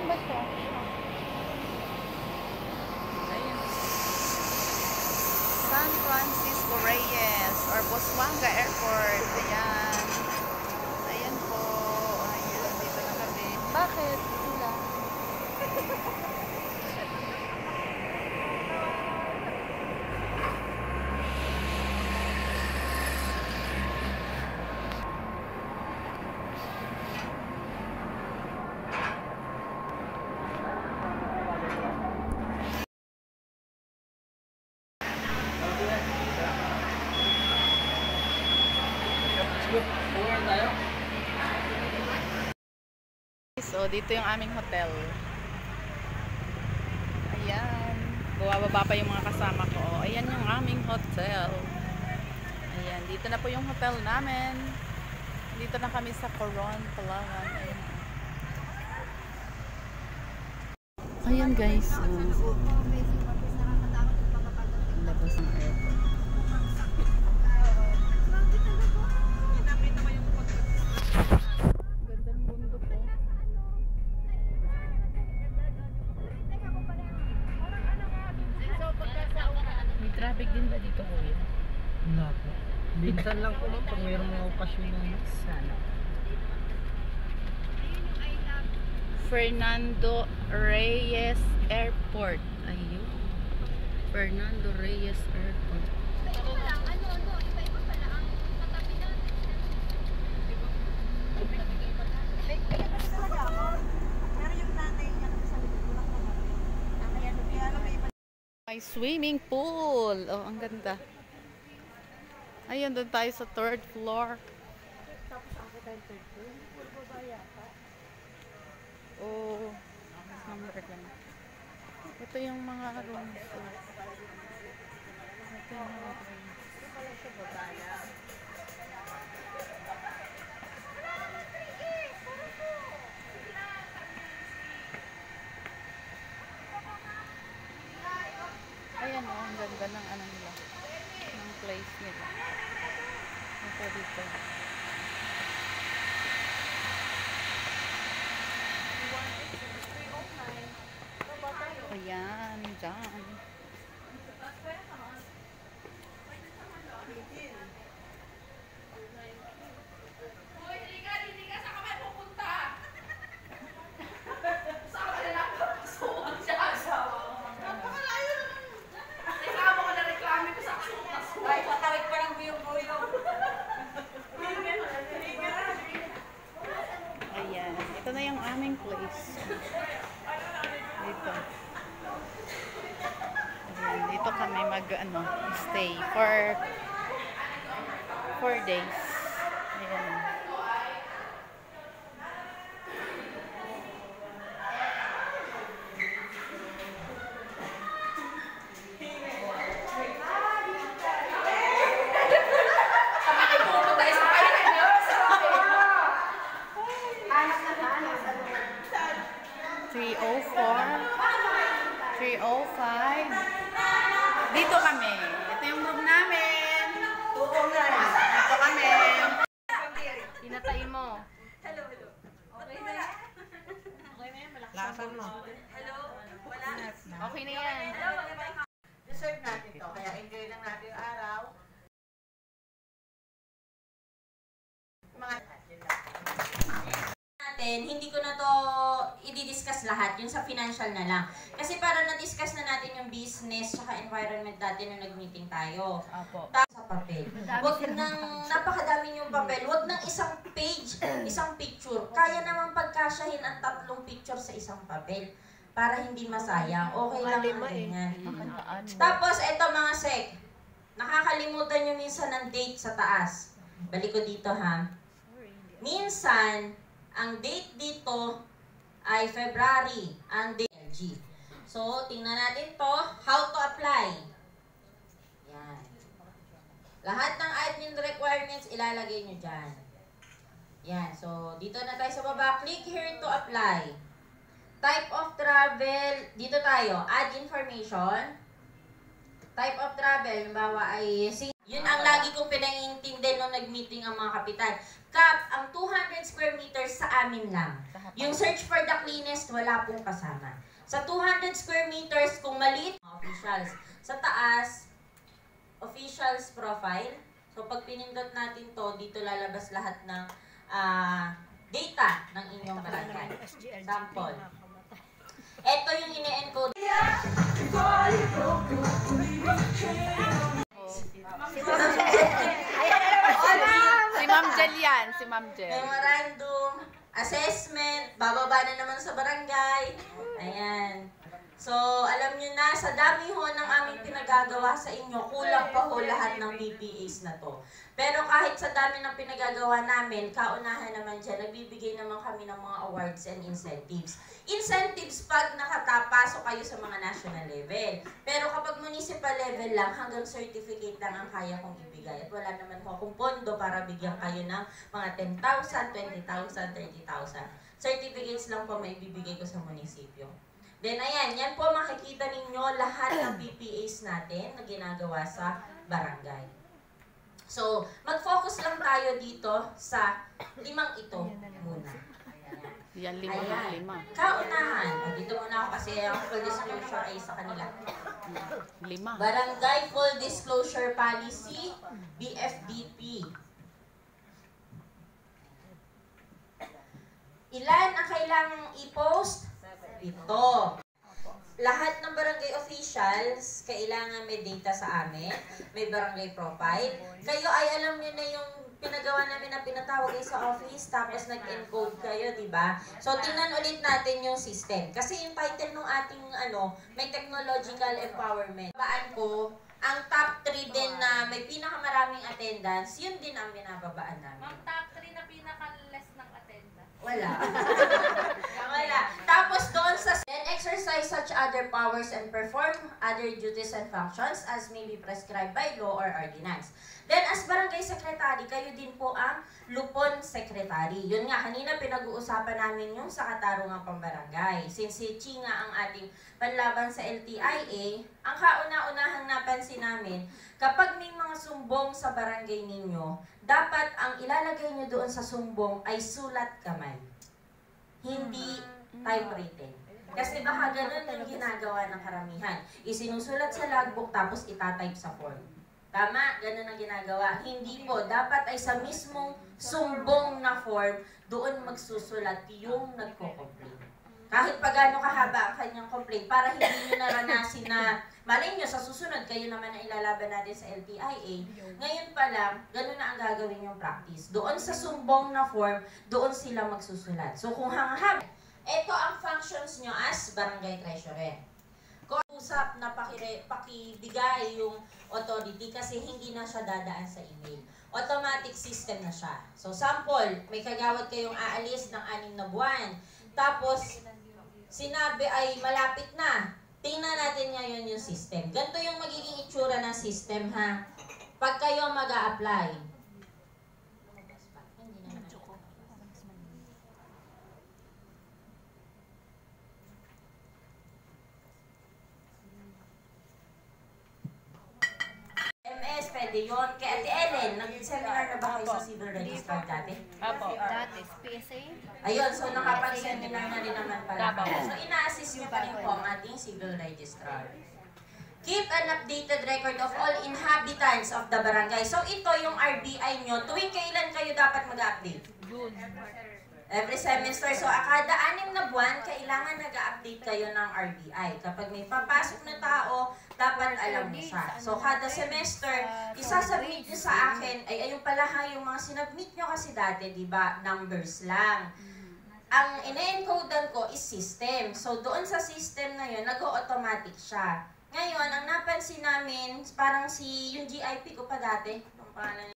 ba siya? Ayan. San Francisco Reyes or Busuanga Airport. Ayan. Ayan po. Ayan, dito na kami. Bakit? Sila? So, dito yung aming hotel. Ayan. Bumababa pa yung mga kasama ko. Ayan yung aming hotel. Ayan. Dito na po yung hotel namin. Dito na kami sa Coron, Palawan. Ayan. Ayan guys. Labas ng airport. Traffic din ba dito, kuya? Wala po. Minsan lang po pag mayroong mga okasyon na sana. Fernando Reyes Airport. Ayun. Fernando Reyes Airport. May swimming pool. Oh, ang ganda. Ayun, doon tayo sa 3rd floor. Oh, number lang. Ito yung mga rooms. Ito yung mga rooms. Ayan o, ang ganda ng ano nila, ng place nila. Ito dito. Ayan, dyan. Ayan, ito na yung aming place. Dito. Ayan, dito kami stay for 4 days. Ayan. Dito kami. Ito yung room namin. Dito kami. Pinatayin mo. Hello. Okay na yan. Okay na yan, malakas. Lasan mo. Hello. Wala. Okay na yan. Deserve natin to. Kaya enjoy lang natin yung araw. Hindi ko na to i-discuss lahat, yung sa financial na lang. Kasi para na-discuss na natin yung business at environment natin nung nag-meeting tayo. Apo. Tapos sa papel. Huwag nang, napakadami yung papel. Huwag nang isang page, isang picture. Kaya naman pagkasyahin ang 3 picture sa isang papel para hindi masayang. Okay lang ang ganyan. Tapos, eto mga sek. Nakakalimutan nyo minsan ng date sa taas. Balik ko dito ha. Minsan, ang date dito ay February, ang date LG. So, tingnan natin to, how to apply. Yan. Lahat ng admin requirements, ilalagay nyo dyan. Yan. So, dito na tayo sa baba. Click here to apply. Type of travel, dito tayo, add information. Type of travel, halimbawa ay Yun ang lagi kong pinaiintindi nung nag-meeting ang mga kapitan. Kap, ang 200 square meters sa amin lang. Yung search for the cleanest, wala pong kasama. Sa 200 square meters, kung maliit, officials. Sa taas, officials profile. So, pag pinindot natin to, dito lalabas lahat ng data ng inyong barangay. Sample. Ito yung ine-encode. Si Ma'am Jel yan, si Ma'am Jel. Memorandum, assessment, bababa na naman sa barangay. Ayan. So, alam nyo na, sa dami ho ng aming pinagagawa sa inyo, kulang pa ho lahat ng PPAs na to. Pero kahit sa dami ng pinagagawa namin, kaunahan naman dyan, nagbibigay naman kami ng mga awards and incentives. Incentives pag nakatapasok kayo sa mga national level. Pero kapag municipal level lang, hanggang certificate lang ang kaya kong ibigay. At wala naman ho akong pondo para bigyan kayo ng mga 10,000, 20,000, 30,000. Certificates lang po may bibigay ko sa munisipyo. Then ayan, yan po makikita ninyo lahat ng PPAs natin na ginagawa sa barangay. So, mag-focus lang tayo dito sa 5 ito muna. Yan, 5. Kaunahan. O, dito muna ako kasi ang full disclosure ay sa kanila. 5. Barangay Full Disclosure Policy, BFDP. Ilan ang kailangang i-post? Ito. Lahat ng barangay officials, kailangan may data sa amin, may barangay profile. Kayo ay alam niyo na yung pinagawa namin na pinatawag kayo sa office, tapos nag-encode kayo, di ba? So, tingnan ulit natin yung system. Kasi yung title ng ating, may technological empowerment. Babaan ko, ang top 3 din na may pinakamaraming attendance, yun din ang binababaan namin. Ang top 3 na pinaka-less ng attendance. Wala. Wala. Tapos doon sa then exercise such other powers and perform other duties and functions as may be prescribed by law or ordinance. Then as barangay secretary, kayo din po ang lupon secretary. Yun nga, kanina pinag-uusapan namin yung sa katarungang pambarangay. Since si Chi nga ang ating panlaban sa LTIA, ang kauna-unahang napansin namin, kapag may mga sumbong sa barangay ninyo, dapat ang ilalagay nyo doon sa sumbong ay sulat kamay. Hindi typewritten. Kasi baka ganun yung ginagawa ng karamihan. Isinusulat sa logbook tapos itatype sa form. Tama, ganun ang ginagawa. Hindi po. Dapat ay sa mismong sumbong na form, doon magsusulat yung nagko-complain. Kahit pa gaano kahaba ang kanyang complaint, para hindi nyo naranasin na, malay nyo, sa susunod, kayo naman ang ilalaban natin sa LTIA. Ngayon pa lang, ganun na ang gagawin yung practice. Doon sa sumbong na form, doon sila magsusulat. So kung hangahab, ito ang functions nyo as barangay treasurer. Kung usap na pakibigay yung authority kasi hindi na siya dadaan sa email. Automatic system na siya. So sample, may kagawad kayong aalis ng 6 na buwan. Tapos, sinabi ay malapit na. Tingnan natin ngayon yung system. Ganito yung magiging itsura ng system, ha? Pag kayo mag-a-apply. MS, pwede yun. Kay Ate Ellen, nag-seminar na ba kayo sa civil register dati? Apo. Dati, PSA. Ayun, so nakapag-seminar na rin naman pala kayo. So ina-assist niyo pa rin po ang ating civil registrar. Keep an updated record of all inhabitants of the barangay. So ito yung RBI nyo. Tuwing kailan kayo dapat mag-update? Every semester. So kada 6 na buwan, kailangan nag-update kayo ng RBI. Kapag may papasok na tao, dapat alam mo siya. So kada semester, isasubmit nyo sa akin, ay ayun pala ha, yung mga sinubmit nyo kasi dati, di ba, numbers lang. Ang ine-encodean ko is system. So doon sa system na yun, nag-automatic siya. Ngayon, ang napansin namin, parang yung GIP ko pa dati, yung pangalan